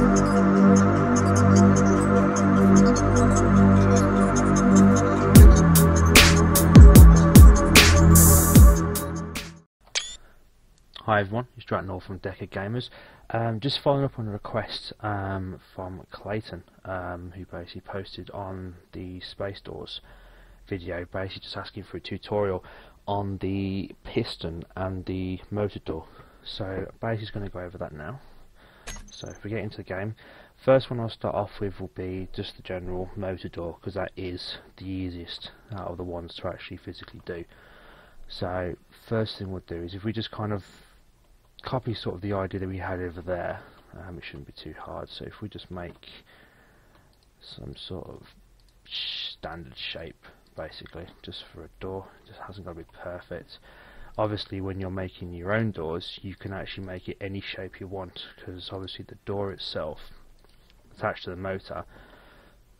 Hi everyone, it's Dratnor from Deca Gamers. Just following up on a request from Clayton, who basically posted on the Space Doors video, basically just asking for a tutorial on the piston and the motor door. So basically just going to go over that now. So if we get into the game, first one I'll start off with will be just the general motor door, because that is the easiest out of the ones to actually physically do. So first thing we'll do is, if we just kind of copy sort of the idea that we had over there, it shouldn't be too hard. So if we just make some sort of standard shape, basically just for a door, it just hasn't got to be perfect. Obviously when you're making your own doors, you can actually make it any shape you want, because obviously the door itself attached to the motor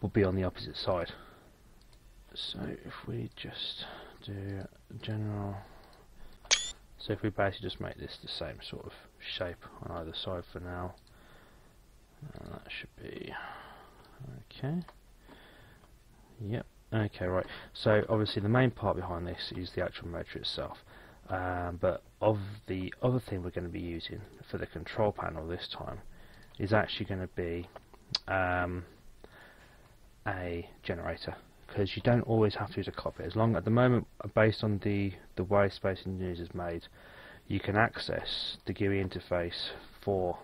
will be on the opposite side. So if we just do general, so if we basically just make this the same sort of shape on either side for now, that should be okay. Yep, okay, right. So obviously the main part behind this is the actual motor itself, but of the other thing we're going to be using for the control panel this time is actually going to be a generator, because you don't always have to use a cockpit. As long at the moment, based on the way Space Engineers is made, you can access the GUI interface for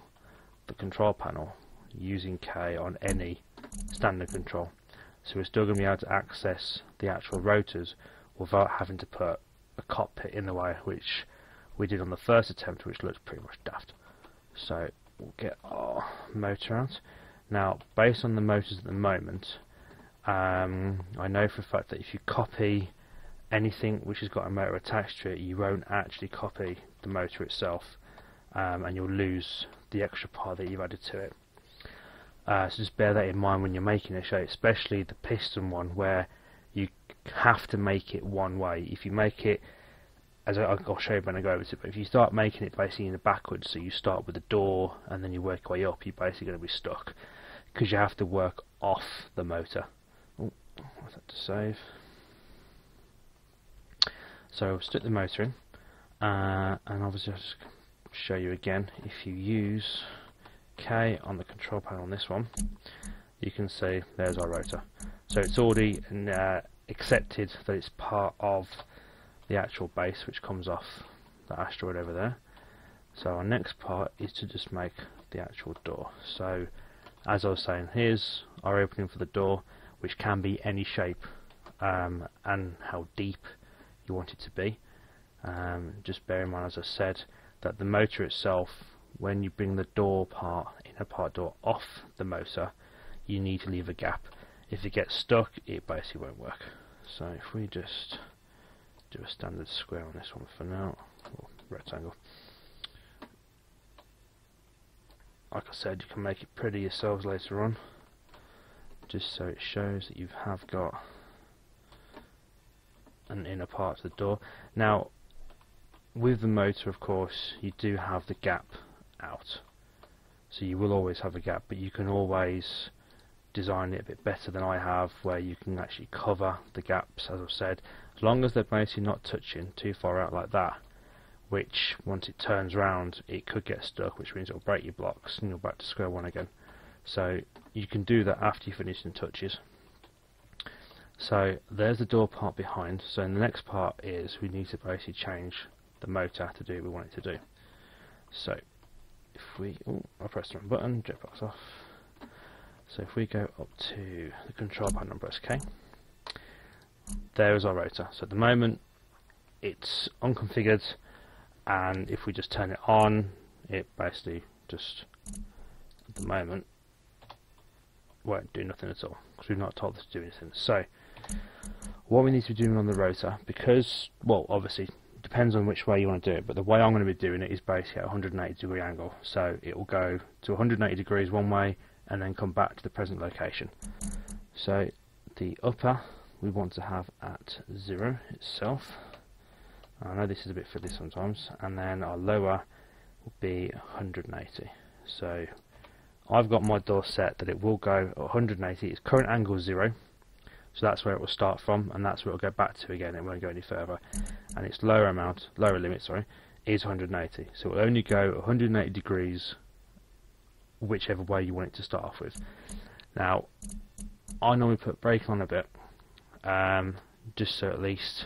the control panel using K on any standard control. So we're still going to be able to access the actual rotors without having to put a cockpit in the way, which we did on the first attempt, which looks pretty much daft. So we'll get our motor out. Now, based on the motors at the moment, I know for a fact that if you copy anything which has got a motor attached to it, you won't actually copy the motor itself, and you'll lose the extra part that you've added to it. So just bear that in mind when you're making a shape, especially the piston one, where you have to make it one way. If you make it, as I'll show you when I go over to it, but if you start making it basically in the backwards, so you start with the door and then you work your way up, you're basically going to be stuck, because you have to work off the motor. What's that to save? So I'll stick the motor in, and obviously I'll just show you again. If you use K on the control panel on this one, you can see there's our rotor. So it's already accepted that it's part of the actual base which comes off the asteroid over there. So our next part is to just make the actual door. So as I was saying, here's our opening for the door, which can be any shape, and how deep you want it to be. Just bear in mind, as I said, that the motor itself, when you bring the door part, inner part door, off the motor, you need to leave a gap. If it gets stuck, it basically won't work. So if we just do a standard square on this one for now, or rectangle. Like I said, you can make it pretty yourselves later on, just so it shows that you have got an inner part to the door. Now, with the motor, of course, you do have the gap out, so you will always have a gap, but you can always design it a bit better than I have, where you can actually cover the gaps, as I've said, as long as they're basically not touching too far out like that, which once it turns round it could get stuck, which means it'll break your blocks and you're back to square one again. So you can do that after you finish the touches. So there's the door part behind. So in the next part is we need to basically change the motor to do what we want it to do. So if we, I pressed the wrong button, jetpack's off. So if we go up to the control panel and press K, there is our rotor. So at the moment it's unconfigured, and if we just turn it on, it basically just at the moment won't do nothing at all, because we've not told it to do anything. So what we need to be doing on the rotor, because, well, obviously it depends on which way you want to do it, but the way I'm going to be doing it is basically at a 180 degree angle. So it will go to 180 degrees one way and then come back to the present location. So the upper we want to have at 0 itself. I know this is a bit fiddly sometimes, and then our lower will be 180. So I've got my door set that it will go 180. Its current angle is 0, so that's where it will start from, and that's where it will go back to again. It won't go any further. And its lower limit, is 180. So it will only go 180 degrees, whichever way you want it to start off with. Now, I normally put brake on a bit, just so at least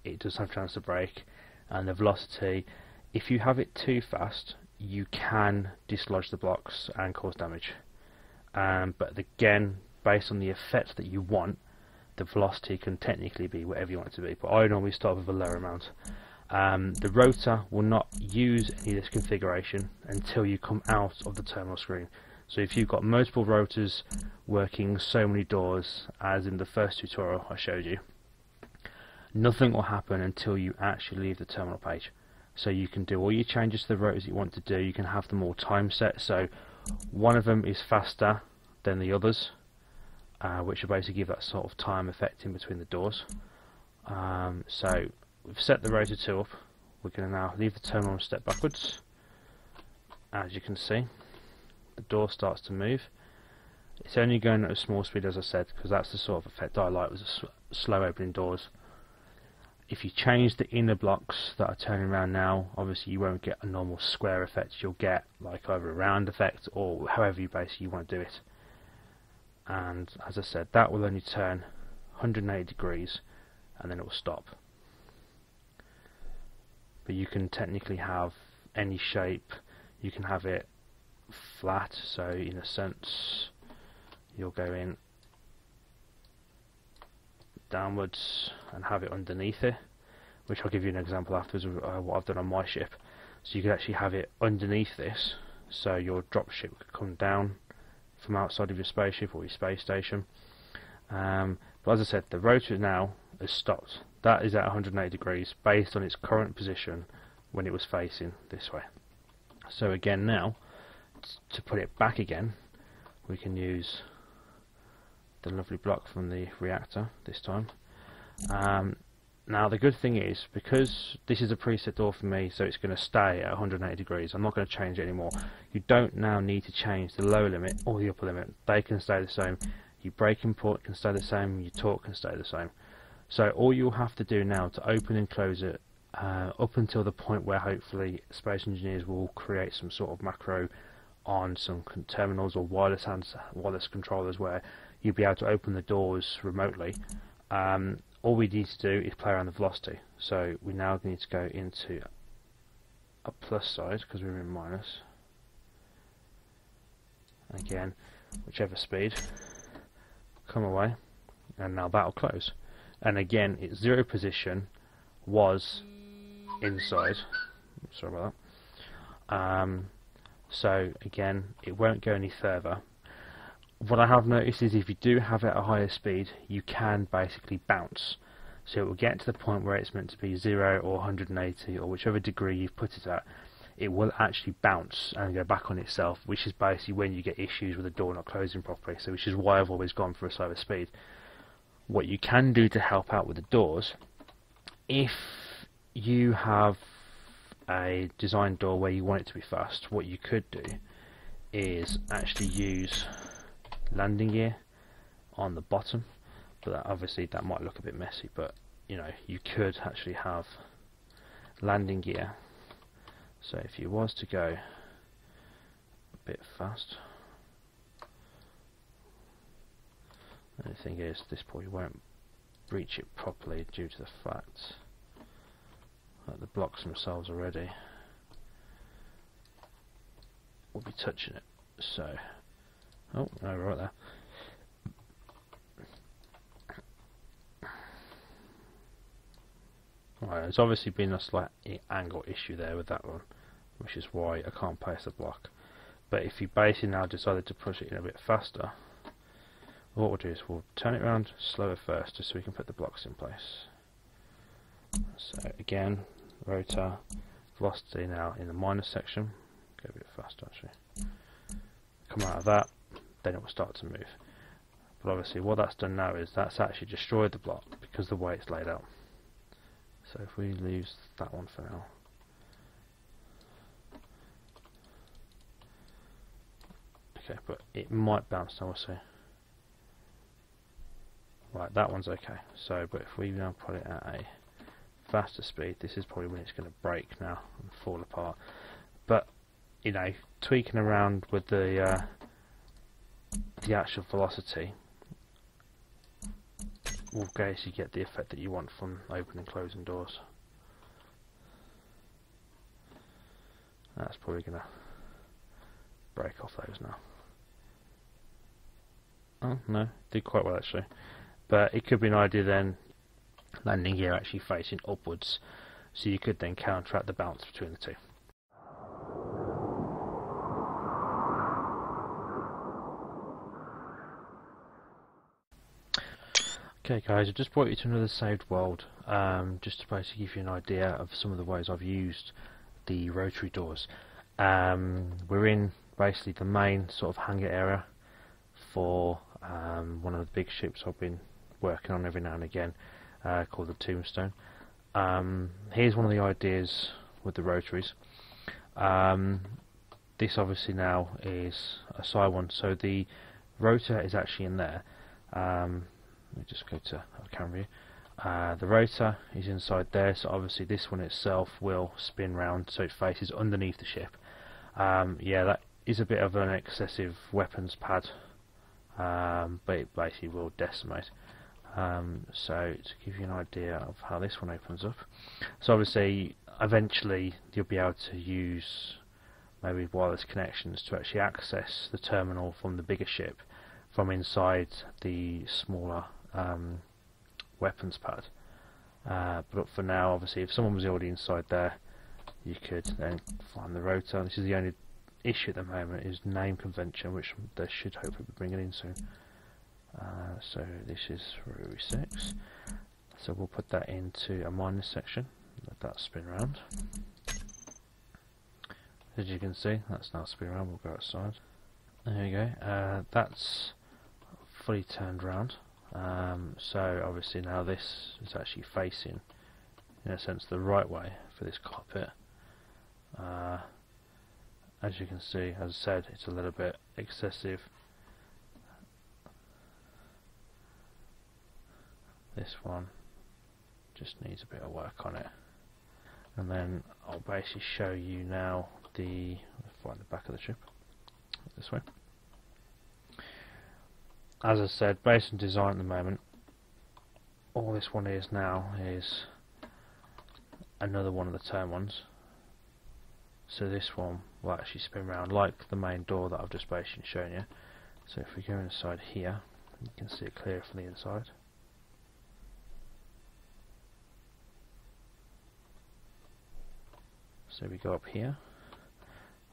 it does have a chance to brake. And the velocity, if you have it too fast, you can dislodge the blocks and cause damage. But again, based on the effect that you want, the velocity can technically be whatever you want it to be. But I normally start with a lower amount. The rotor will not use any of this configuration until you come out of the terminal screen. So if you've got multiple rotors working so many doors, as in the first tutorial I showed you, nothing will happen until you actually leave the terminal page. So you can do all your changes to the rotors you want to do. You can have them all time set, so one of them is faster than the others, which will basically give that sort of time effect in between the doors. So we've set the rotor 2 up. We're going to now leave the terminal and step backwards. As you can see, the door starts to move. It's only going at a small speed, as I said, because that's the sort of effect I like, with slow opening doors. If you change the inner blocks that are turning around now, obviously you won't get a normal square effect. You'll get like either a round effect or however you basically want to do it. And as I said, that will only turn 180 degrees and then it will stop. But you can technically have any shape. You can have it flat, so in a sense you'll go in downwards and have it underneath it, which I'll give you an example afterwards of what I've done on my ship. So you can actually have it underneath this, so your dropship could come down from outside of your spaceship or your space station. But as I said, the rotor now has stopped. That is at 180 degrees based on its current position when it was facing this way. So again, now to put it back again, we can use the lovely block from the reactor this time. Now the good thing is, because this is a preset door for me, so it's going to stay at 180 degrees, I'm not going to change it anymore. You don't now need to change the lower limit or the upper limit. They can stay the same. Your brake input can stay the same, your torque can stay the same. So all you'll have to do now to open and close it, up until the point where hopefully space engineers will create some sort of macro on some terminals or wireless controllers where you'll be able to open the doors remotely. All we need to do is play around the velocity. So we now need to go into a plus side because we're in minus. Again, whichever speed, come away, and now that'll close. And again, its 0 position was inside. Sorry about that. So again, it won't go any further. What I have noticed is if you do have it at a higher speed, you can basically bounce. So it will get to the point where it's meant to be 0 or 180 or whichever degree you've put it at. It will actually bounce and go back on itself, which is basically when you get issues with the door not closing properly. So which is why I've always gone for a slower speed. What you can do to help out with the doors, if you have a design door where you want it to be fast, what you could do is actually use landing gear on the bottom, but obviously that might look a bit messy, but you know, you could actually have landing gear. So if you was to go a bit fast, the thing is, this probably won't reach it properly due to the fact that the blocks themselves already will be touching it. So, oh no, right there. Right, there's obviously been a slight angle issue there with that one, which is why I can't place the block. But if you basically now decided to push it in a bit faster, what we'll do is we'll turn it around slower first, just so we can put the blocks in place. So again, rotor, velocity now in the minus section. Go a bit faster actually. Come out of that, then it will start to move. But obviously what that's done now is that's actually destroyed the block because of the way it's laid out. So if we lose that one for now. okay, but it might bounce now, we'll see. Right, that one's okay. So, but if we now put it at a faster speed, this is probably when it's going to break now and fall apart. But, you know, tweaking around with the actual velocity will basically get the effect that you want from opening and closing doors. That's probably going to break off those now. Oh no, did quite well actually. But it could be an idea then, landing gear actually facing upwards, so you could then counteract the bounce between the two. Okay guys, I just brought you to another saved world, just to basically give you an idea of some of the ways I've used the rotary doors. We're in basically the main sort of hangar area for one of the big ships I've been working on every now and again, called the Tombstone. Here's one of the ideas with the rotaries. This obviously now is a side one, so the rotor is actually in there. Let me just go to our camera view. The rotor is inside there, so obviously this one itself will spin round so it faces underneath the ship. Yeah, that is a bit of an excessive weapons pad, but it basically will decimate. So to give you an idea of how this one opens up, so obviously eventually you'll be able to use maybe wireless connections to actually access the terminal from the bigger ship from inside the smaller weapons pad. But for now, obviously, if someone was already inside there, you could then find the rotor. This is the only issue at the moment, is name convention, which they should hopefully be bringing in soon. So this is Rotary 6. So we'll put that into a minus section, let that spin around. As you can see, that's now spinning around. We'll go outside. There we go. That's fully turned round. So obviously now this is actually facing, in a sense, the right way for this cockpit. As you can see, as I said, it's a little bit excessive. This one just needs a bit of work on it. And then I'll basically show you now the, find the back of the ship, this way. As I said, based on design at the moment, all this one is now is another one of the turn ones. So this one will actually spin around like the main door that I've just basically shown you. So if we go inside here, you can see it clear from the inside. So we go up here.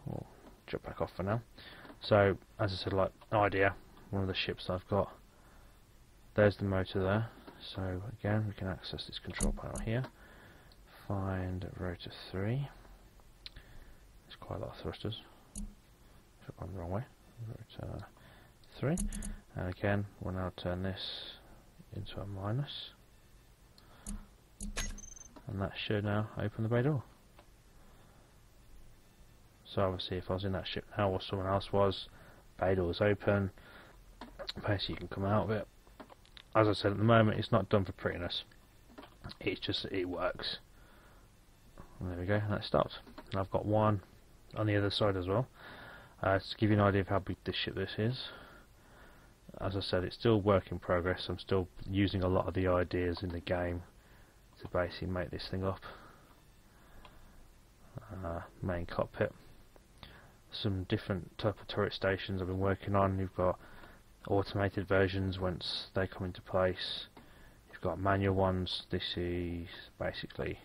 We'll jump back off for now. So as I said, like an idea, one of the ships I've got, there's the motor there. So again, we can access this control panel here. Find rotor 3. There's quite a lot of thrusters. I've gone the wrong way. Rotor 3. And again, we'll now turn this into a minus. And that should now open the bay door. So obviously if I was in that ship now or someone else was, bay door's open, basically you can come out of it. As I said, at the moment it's not done for prettiness, it's just that it works. And there we go, that stopped. And I've got one on the other side as well. To give you an idea of how big this ship this is, as I said, it's still work in progress. I'm still using a lot of the ideas in the game to basically make this thing up. Main cockpit. Some different type of turret stations I've been working on. You've got automated versions once they come into place. You've got manual ones. This is basically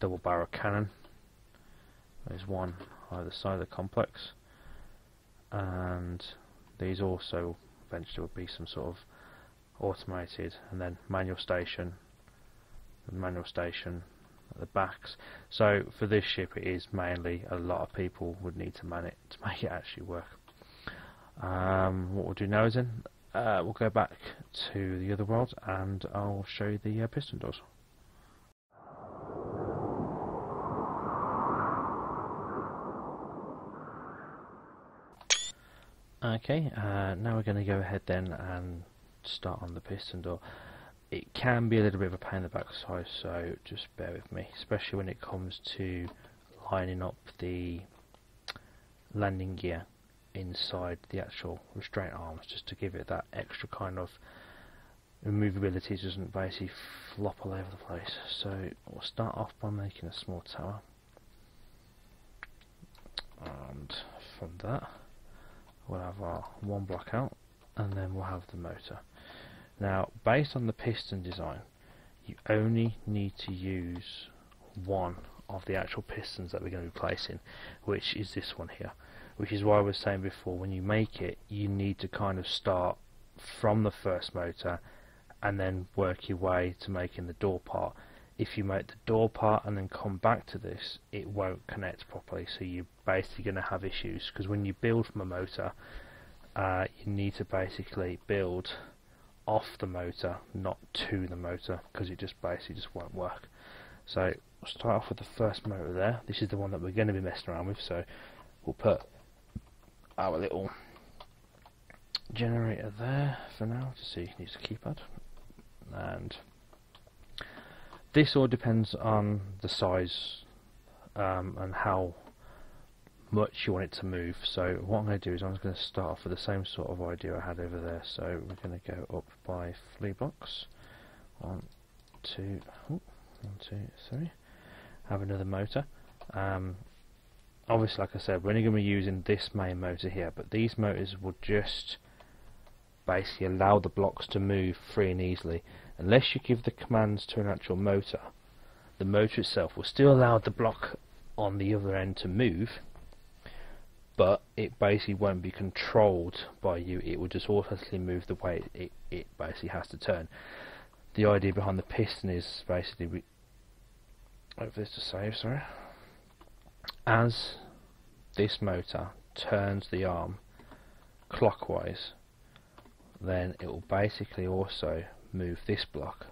double barrel cannon. There's one either side of the complex, and these also eventually will be some sort of automated, and then manual station, the manual station at the backs. So for this ship it is mainly a lot of people would need to man it to make it actually work. What we'll do now is then we'll go back to the other world and I'll show you the piston doors. Okay, now we're going to go ahead then and start on the piston door. It can be a little bit of a pain in the backside, so just bear with me, especially when it comes to lining up the landing gear inside the actual restraint arms, just to give it that extra kind of removability, so it doesn't basically flop all over the place. So we'll start off by making a small tower, and from that we'll have our one block out, and then we'll have the motor. Now, based on the piston design, you only need to use one of the actual pistons that we're going to be placing, which is this one here. Which is why I was saying before, when you make it, you need to kind of start from the first motor and then work your way to making the door part. If you make the door part and then come back to this, it won't connect properly, so you're basically going to have issues, because when you build from a motor, you need to basically build off the motor, not to the motor, because it just basically just won't work. So we'll start off with the first motor there. This is the one that we're going to be messing around with, so we'll put our little generator there for now to see it needs a keypad, and this all depends on the size and how much you want it to move. So what I'm going to do is I'm just going to start off with the same sort of idea I had over there. So we're going to go up by 3 blocks. 1, 2, 1, 2, 3. Have another motor. Obviously, like I said, we're only going to be using this main motor here, but these motors will just basically allow the blocks to move free and easily. Unless you give the commands to an actual motor, the motor itself will still allow the block on the other end to move, but it basically won't be controlled by you. It will just automatically move the way it basically has to turn. The idea behind the piston is basically, over this to save, sorry, as this motor turns the arm clockwise, then it will basically also move this block.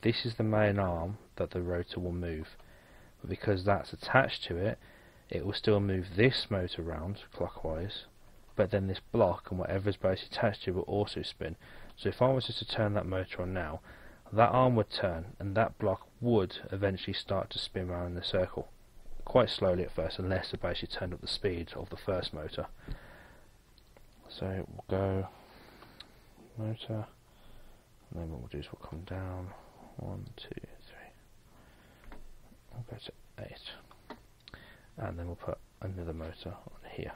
This is the main arm that the rotor will move, but because that's attached to it, it will still move this motor round clockwise, but then this block and whatever is basically attached to it will also spin. So if I was just to turn that motor on now, that arm would turn and that block would eventually start to spin around in a circle, quite slowly at first, unless it basically turned up the speed of the first motor. So we'll go motor, and then what we'll do is we'll come down 1, 2, 3, we'll go to 8, and then we'll put another motor on here.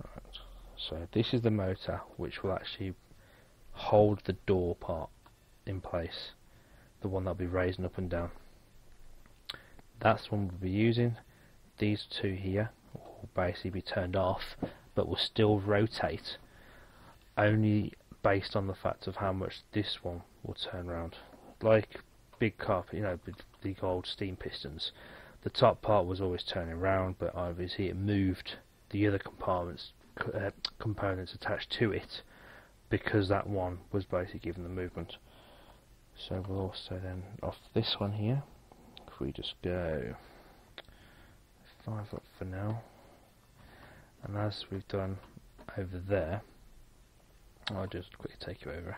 Right. So this is the motor which will actually hold the door part in place, the one that'll be raising up and down. That's the one we'll be using. These two here will basically be turned off, but will still rotate, only based on the fact of how much this one will turn around. Like big carpet, you know, big old steam pistons, the top part was always turning around, but obviously it moved the other components attached to it, because that one was basically given the movement. So we'll also then, off this one here, if we just go 5 up for now, and as we've done over there, I'll just quickly take you over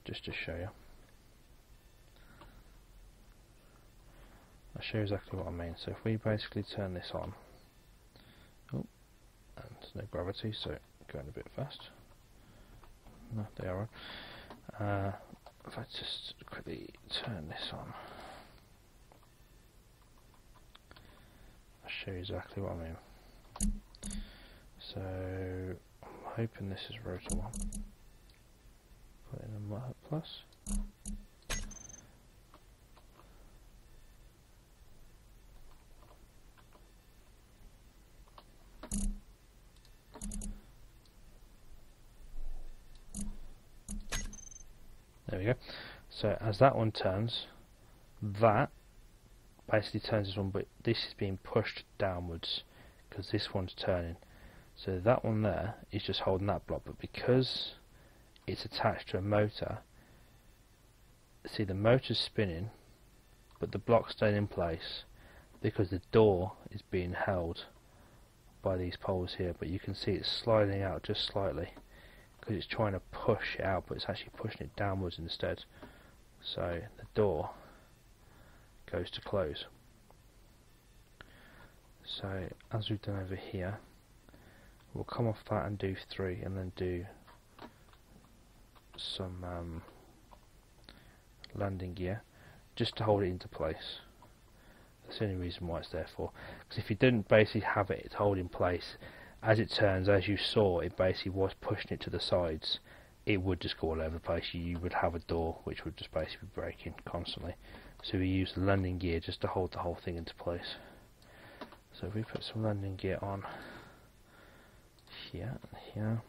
just to show you. I'll show you exactly what I mean. So if we basically turn this on, oh, and there's no gravity, so going a bit fast. No, they are on. If I just quickly turn this on, I'll show you exactly what I mean. So I'm hoping this is rotor 1. Put in a plus. There we go. So as that one turns, that basically turns this one, but this is being pushed downwards because this one's turning. So that one there is just holding that block, but because it's attached to a motor, see, the motor's spinning but the block's staying in place because the door is being held by these poles here, but you can see it's sliding out just slightly because it's trying to push it out, but it's actually pushing it downwards instead. So the door goes to close. So as we've done over here, we'll come off that and do 3, and then do some landing gear just to hold it into place. That's the only reason why it's there for. Because if you didn't basically have it hold in place, as it turns, as you saw, it basically was pushing it to the sides, it would just go all over the place. You would have a door which would just basically be breaking constantly. So we use the landing gear just to hold the whole thing into place. So if we put some landing gear on here and here,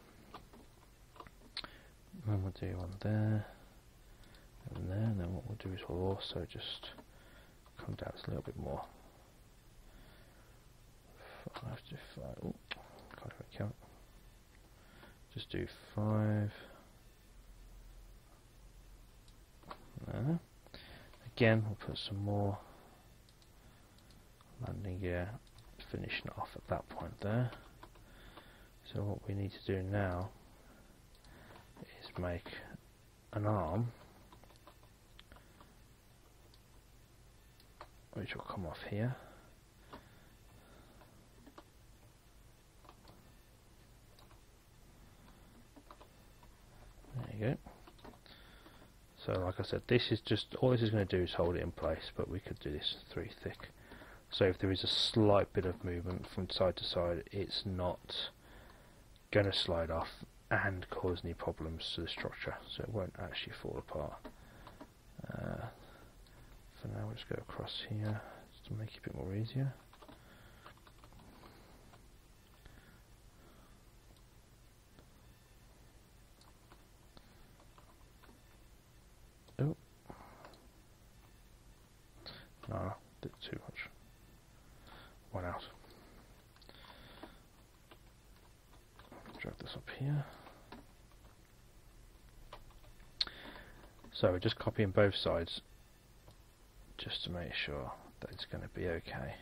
and we'll do one there and there, and then what we'll do is we'll also just come down a little bit more. 5 to 5. Ooh, can't even count. Just do 5. There. Again, we'll put some more landing gear, finishing it off at that point there. So what we need to do now is make an arm which will come off here. There you go. So like I said, this is just, all this is going to do is hold it in place, but we could do this 3 thick. So if there is a slight bit of movement from side to side, it's not going to slide off and cause any problems to the structure, so it won't actually fall apart. For now we'll just go across here just to make it a bit more easier. Oh, no, did too much. One out. Drag this up here. So we're just copying both sides just to make sure that it's going to be okay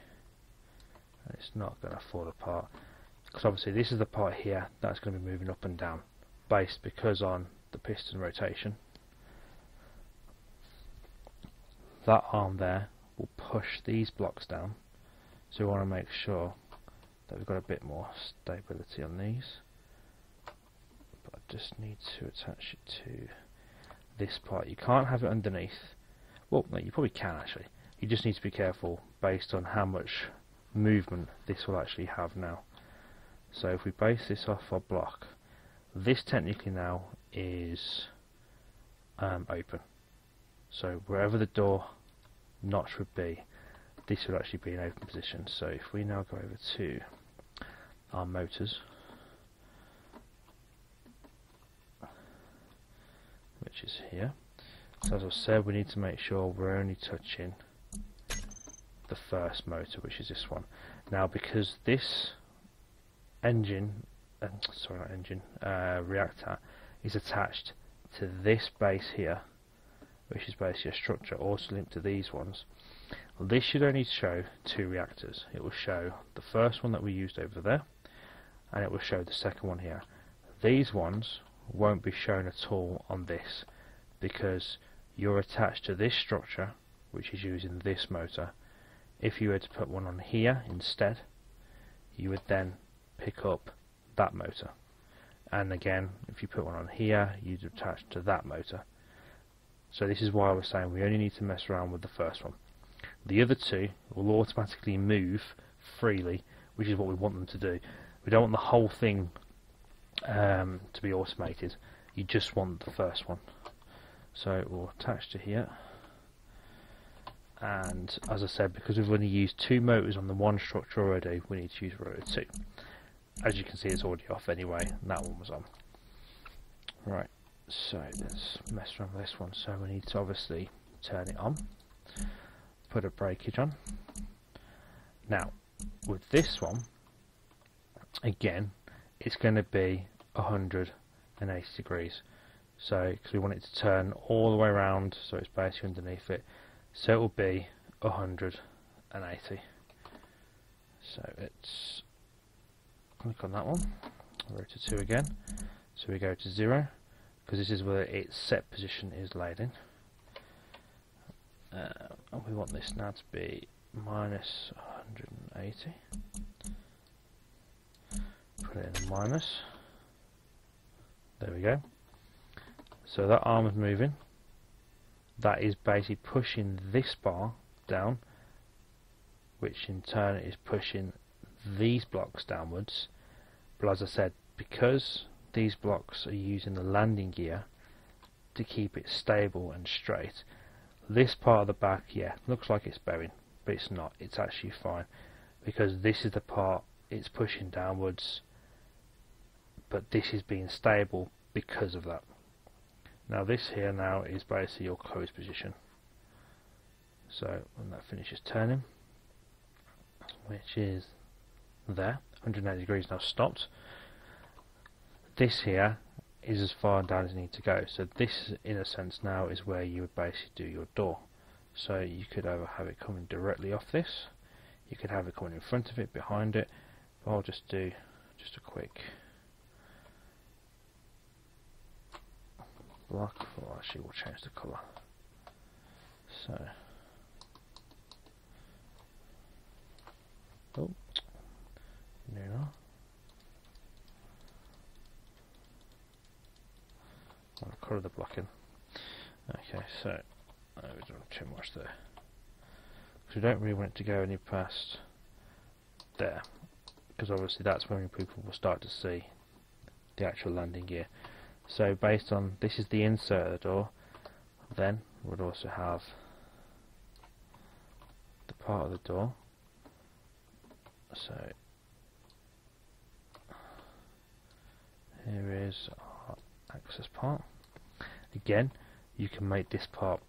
and it's not going to fall apart, because obviously this is the part here that's going to be moving up and down based because on the piston rotation. That arm there will push these blocks down, so we want to make sure that we've got a bit more stability on these. But I just need to attach it to this part. You can't have it underneath. Well, no, you probably can actually. You just need to be careful based on how much movement this will actually have now. So if we base this off our block, this technically now is open. So wherever the door notch would be, this would actually be an open position. So if we now go over to our motors, which is here, so as I said, we need to make sure we're only touching the first motor, which is this one. Now because this engine, sorry not engine, reactor is attached to this base here, which is basically a structure also linked to these ones, this should only show 2 reactors. It will show the first one that we used over there, and it will show the second one here. These ones won't be shown at all on this because you're attached to this structure, which is using this motor. If you were to put one on here instead, you would then pick up that motor, and again if you put one on here, you'd attach to that motor. So this is why I was saying we only need to mess around with the first one. The other 2 will automatically move freely, which is what we want them to do. We don't want the whole thing to be automated. You just want the first one. So it will attach to here, and as I said, because we've only used 2 motors on the one structure already, we need to use rotor 2. As you can see, it's already off anyway, and that one was on. Right, so let's mess around with this one. So we need to obviously turn it on, put a breakage on. Now with this one, again, it's going to be 180 degrees. So because we want it to turn all the way around, so it's basically underneath it. So it will be 180. So let's click on that one, rotor 2 again, so we go to 0, because this is where its set position is laid in. And we want this now to be minus 180. Put it in minus. There we go. So that arm is moving. That is basically pushing this bar down, which in turn is pushing these blocks downwards. But as I said, because these blocks are using the landing gear to keep it stable and straight, this part of the back, yeah, looks like it's bowing, but it's not. It's actually fine, because this is the part it's pushing downwards, but this is being stable because of that. Now this here now is basically your closed position. So when that finishes turning, which is there, 180 degrees now stopped, this here is as far down as you need to go. So this, in a sense, now is where you would basically do your door. So you could either have it coming directly off this, you could have it coming in front of it, behind it, but I'll just do just a quick block. Well, actually we'll change the colour. So, oh, no, no. I'll colour the block in. Okay, so we don't have too much there, because we don't really want it to go any past there, because obviously that's when people will start to see the actual landing gear. So based on this is the insert of the door, then we'd also have the part of the door. So here is our access part. Again, you can make this part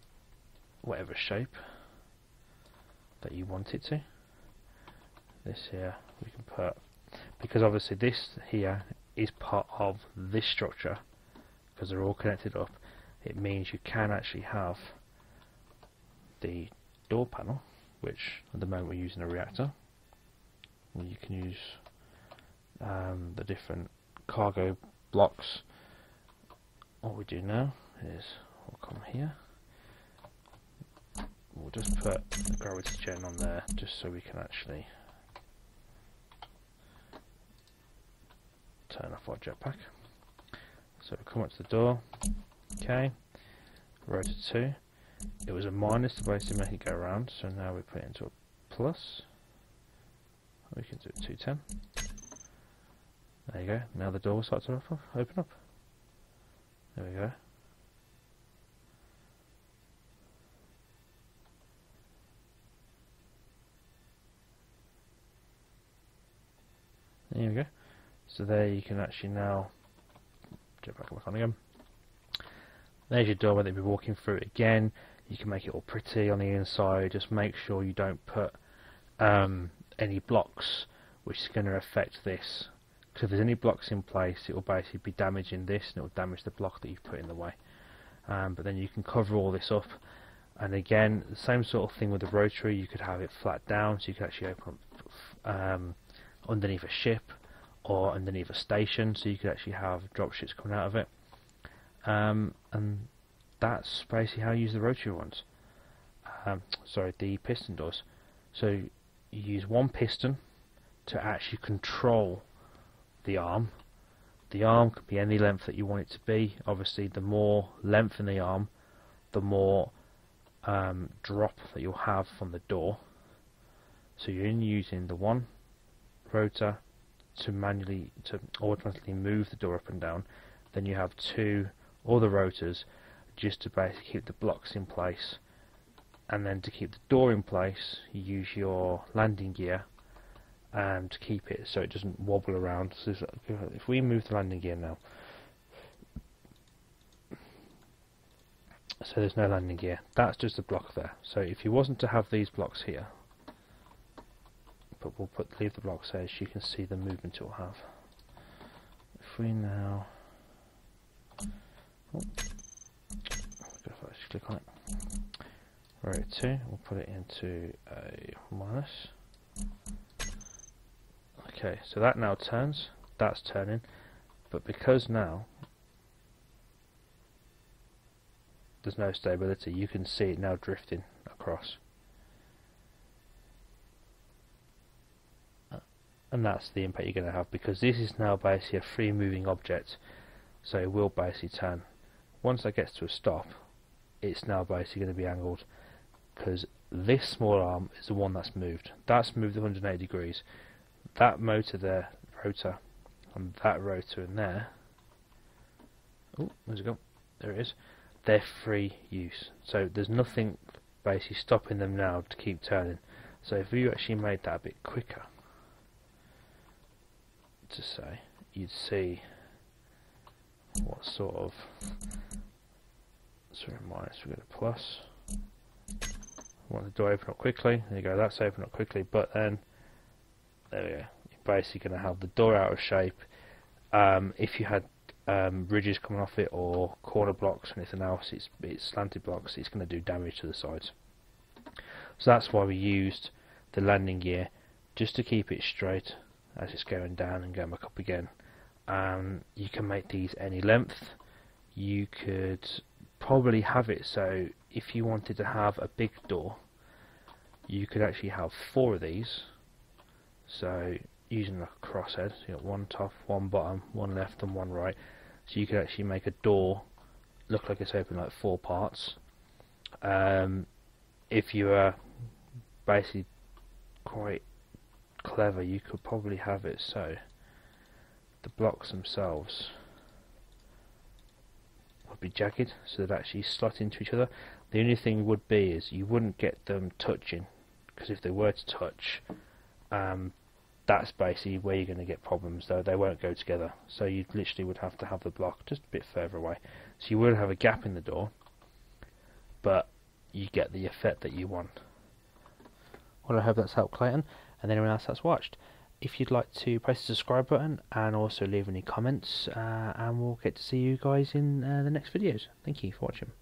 whatever shape that you want it to. This here we can put, because obviously this here is part of this structure, because they're all connected up, it means you can actually have the door panel, which at the moment we're using a reactor. Well, you can use the different cargo blocks. What we do now is we'll come here, we'll just put a gravity gen on there just so we can actually turn off our jetpack. So we come up to the door, okay, rotor 2, it was a minus to basically make it go around, so now we put it into a plus, we can do 210, there you go, now the door will start to open up, there we go. There we go, so there you can actually now back on again. There's your door, whether it be walking through it again. You can make it all pretty on the inside. Just make sure you don't put any blocks which is going to affect this, because if there's any blocks in place it will basically be damaging this and it will damage the block that you've put in the way. But then you can cover all this up, and again the same sort of thing with the rotary. You could have it flat down, so you could actually open up underneath a ship or underneath a station, so you could actually have drop ships coming out of it, and that's basically how you use the rotary ones. Sorry, the piston doors. So you use one piston to actually control the arm. The arm can be any length that you want it to be. Obviously the more length in the arm, the more drop that you'll have from the door. So you're only using the one rotor to automatically move the door up and down. Then you have two other rotors just to basically keep the blocks in place, and then to keep the door in place you use your landing gear to keep it so it doesn't wobble around. So if we move the landing gear now, so there's no landing gear, that's just a block there. So if you wasn't to have these blocks here, but we'll leave the blocks there so you can see the movement it will have. If we now just click on it, rotor 2, we'll put it into a minus. Okay, so that now turns, that's turning, but because now there's no stability, you can see it now drifting across. And that's the impact you're going to have, because this is now basically a free moving object, so it will basically turn. Once that gets to a stop, it's now basically going to be angled, because this small arm is the one that's moved. That's moved 180 degrees. That motor there, rotor, and that rotor in there, oh, where's it gone? There it is. They're free use, so there's nothing basically stopping them now to keep turning. So if you actually made that a bit quicker, to say, you'd see what sort of, sorry, minus, we go to plus. I want the door open up quickly. There you go, that's open up quickly, but then there we go. You're basically going to have the door out of shape. If you had ridges coming off it or corner blocks or anything else, it's slanted blocks, it's going to do damage to the sides. So that's why we used the landing gear, just to keep it straight as it's going down and going back up again. You can make these any length. You could probably have it so if you wanted to have a big door, you could actually have 4 of these. So using like a crosshead, so you got one top, one bottom, one left and one right. So you could actually make a door look like it's open like 4 parts. If you are basically quite clever, you could probably have it so the blocks themselves would be jagged, so they'd actually slot into each other. The only thing would be is you wouldn't get them touching, because if they were to touch, that's basically where you're going to get problems, though they won't go together. So you literally would have to have the block just a bit further away. So you would have a gap in the door, but you get the effect that you want. Well, I hope that's helped Clayton and anyone else that's watched. If you'd like to press the subscribe button and also leave any comments, and we'll get to see you guys in the next videos. Thank you for watching.